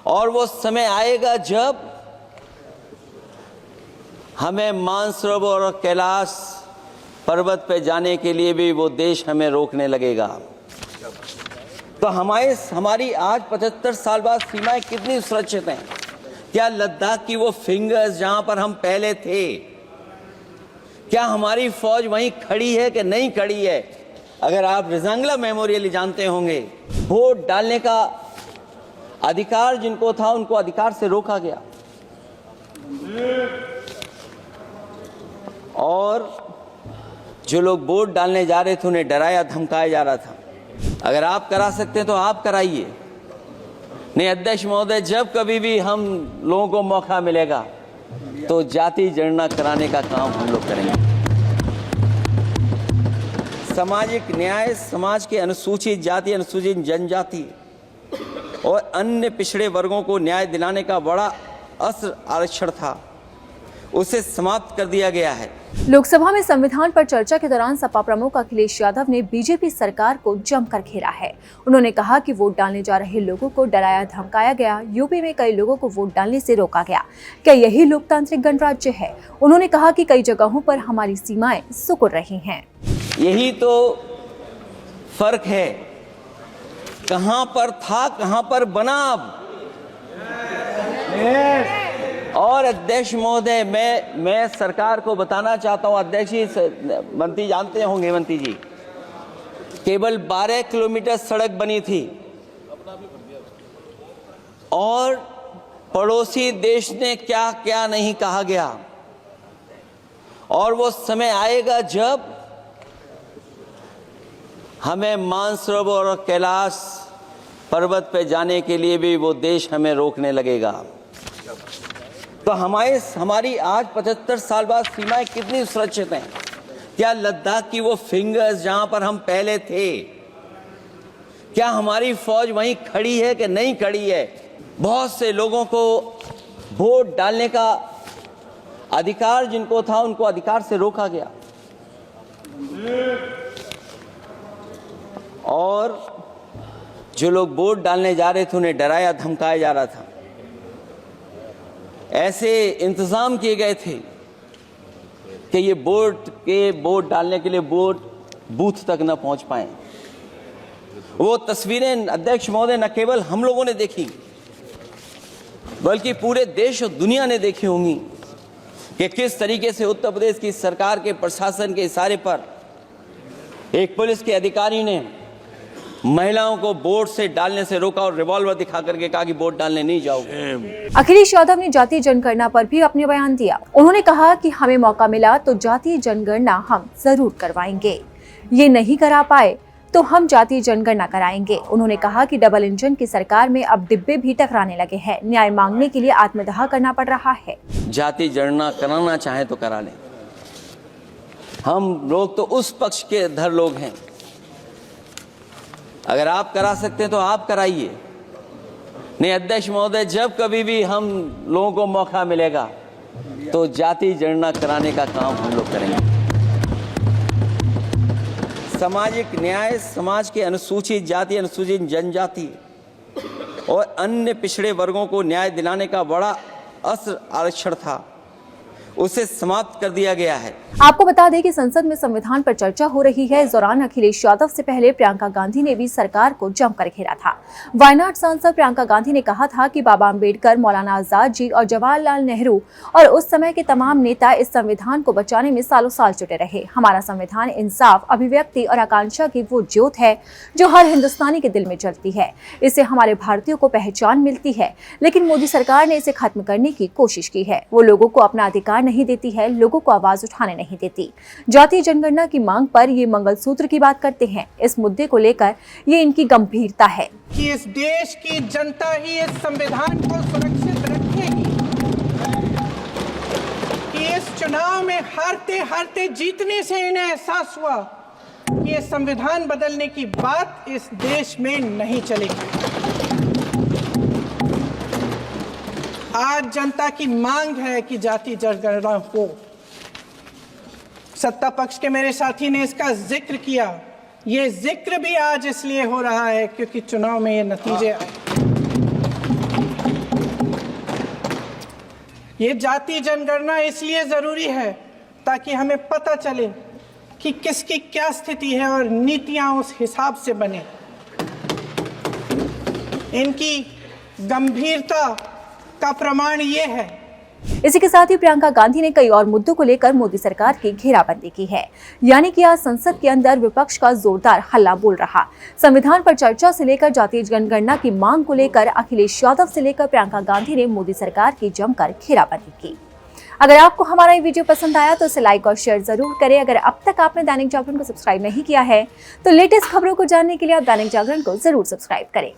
और वो समय आएगा जब हमें मानसरोवर और कैलाश पर्वत पे जाने के लिए भी वो देश हमें रोकने लगेगा। तो हमारी आज 75 साल बाद सीमाएं कितनी सुरक्षित हैं? क्या लद्दाख की वो फिंगर्स जहां पर हम पहले थे, क्या हमारी फौज वहीं खड़ी है कि नहीं खड़ी है? अगर आप रिजांगला मेमोरियल जानते होंगे, वोट डालने का अधिकार जिनको था उनको अधिकार से रोका गया और जो लोग वोट डालने जा रहे थे उन्हें डराया धमकाया जा रहा था। अगर आप करा सकते हैं तो आप कराइए। नहीं अध्यक्ष महोदय, जब कभी भी हम लोगों को मौका मिलेगा तो जाति जनगणना कराने का काम हम लोग करेंगे। सामाजिक न्याय समाज के अनुसूचित जाति, अनुसूचित जनजाति और अन्य पिछड़े वर्गों को न्याय दिलाने का बड़ा असर आरक्षण था, उसे समाप्त कर दिया गया है। लोकसभा में संविधान पर चर्चा के दौरान सपा प्रमुख अखिलेश यादव ने बीजेपी सरकार को जमकर घेरा है। उन्होंने कहा कि वोट डालने जा रहे लोगों को डराया धमकाया गया, यूपी में कई लोगों को वोट डालने से रोका गया। क्या यही लोकतांत्रिक गणराज्य है? उन्होंने कहा कि कई जगहों पर हमारी सीमाएं सिकुड़ रही हैं। यही तो फर्क है, कहां पर था कहां पर बना अब। और अध्यक्ष महोदय, मैं सरकार को बताना चाहता हूं, अध्यक्ष जी मंत्री जानते होंगे, मंत्री जी, केवल 12 किलोमीटर सड़क बनी थी और पड़ोसी देश ने क्या क्या नहीं कहा गया। और वो समय आएगा जब हमें मानसरोवर और कैलाश पर्वत पे जाने के लिए भी वो देश हमें रोकने लगेगा। तो हमारी आज 75 साल बाद सीमाएं कितनी सुरक्षित हैं? क्या लद्दाख की वो फिंगर्स जहां पर हम पहले थे, क्या हमारी फौज वहीं खड़ी है कि नहीं खड़ी है? बहुत से लोगों को वोट डालने का अधिकार जिनको था उनको अधिकार से रोका गया और जो लोग वोट डालने जा रहे थे उन्हें डराया धमकाया जा रहा था। ऐसे इंतजाम किए गए थे कि ये वोट डालने के लिए वोट बूथ तक न पहुंच पाए। वो तस्वीरें अध्यक्ष महोदय न केवल हम लोगों ने देखी बल्कि पूरे देश और दुनिया ने देखी होंगी कि किस तरीके से उत्तर प्रदेश की सरकार के प्रशासन के इशारे पर एक पुलिस के अधिकारी ने महिलाओं को वोट से डालने से रोका और रिवॉल्वर दिखा करके कहा कि वोट डालने नहीं जाओगे। अखिलेश यादव ने जातीय जनगणना पर भी अपने बयान दिया। उन्होंने कहा कि हमें मौका मिला तो जातीय जनगणना हम जरूर करवाएंगे, ये नहीं करा पाए तो हम जातीय जनगणना कराएंगे। उन्होंने कहा कि डबल इंजन की सरकार में अब डिब्बे भी टकराने लगे हैं, न्याय मांगने के लिए आत्मदाह करना पड़ रहा है। जातीय जनगणना कराना चाहे तो करा लें, हम लोग तो उस पक्ष के धर लोग हैं। अगर आप करा सकते हैं तो आप कराइए। नहीं अध्यक्ष महोदय, जब कभी भी हम लोगों को मौका मिलेगा तो जातीय जनगणना कराने का काम हम लोग करेंगे। सामाजिक न्याय समाज के अनुसूचित जाति, अनुसूचित जनजाति और अन्य पिछड़े वर्गों को न्याय दिलाने का बड़ा असर आरक्षण था, उसे समाप्त कर दिया गया है। आपको बता दें कि संसद में संविधान पर चर्चा हो रही है। इस दौरान अखिलेश यादव से पहले प्रियंका गांधी ने भी सरकार को जमकर घेरा था। वायनाड सांसद प्रियंका गांधी ने कहा था कि बाबा अंबेडकर, मौलाना आजाद जी और जवाहरलाल नेहरू और उस समय के तमाम नेता इस संविधान को बचाने में सालों साल जुटे रहे। हमारा संविधान इंसाफ, अभिव्यक्ति और आकांक्षा की वो ज्योत है जो हर हिंदुस्तानी के दिल में जलती है। इससे हमारे भारतीयों को पहचान मिलती है, लेकिन मोदी सरकार ने इसे खत्म करने की कोशिश की है। वो लोगों को अपना अधिकार नहीं देती है, लोगों को आवाज उठाने नहीं देती। जातीय जनगणना की मांग पर ये मंगलसूत्र की बात करते हैं। इस मुद्दे को लेकर ये इनकी गंभीरता है कि इस देश की जनता ही इस संविधान को सुरक्षित रखेगी, कि इस चुनाव में हारते हारते जीतने से इन्हें एहसास हुआ कि ये संविधान बदलने की बात इस देश में नहीं चलेगी। आज जनता की मांग है कि जातीय जनगणना हो। सत्ता पक्ष के मेरे साथी ने इसका जिक्र किया। ये जिक्र भी आज इसलिए हो रहा है क्योंकि चुनाव में ये नतीजे आए। ये जाति जनगणना इसलिए ज़रूरी है ताकि हमें पता चले कि किसकी क्या स्थिति है और नीतियां उस हिसाब से बने। इनकी गंभीरता का प्रमाण ये है। इसी के साथ ही प्रियंका गांधी ने कई और मुद्दों को लेकर मोदी सरकार की घेराबंदी की है, यानी कि आज संसद के अंदर विपक्ष का जोरदार हल्ला बोल रहा। संविधान पर चर्चा से लेकर जातीय जनगणना की मांग को लेकर अखिलेश यादव से लेकर प्रियंका गांधी ने मोदी सरकार की जमकर घेराबंदी की। अगर आपको हमारा ये वीडियो पसंद आया तो इसे लाइक और शेयर जरूर करें। अगर अब तक आपने दैनिक जागरण को सब्सक्राइब नहीं किया है तो लेटेस्ट खबरों को जानने के लिए आप दैनिक जागरण को जरूर सब्सक्राइब करें।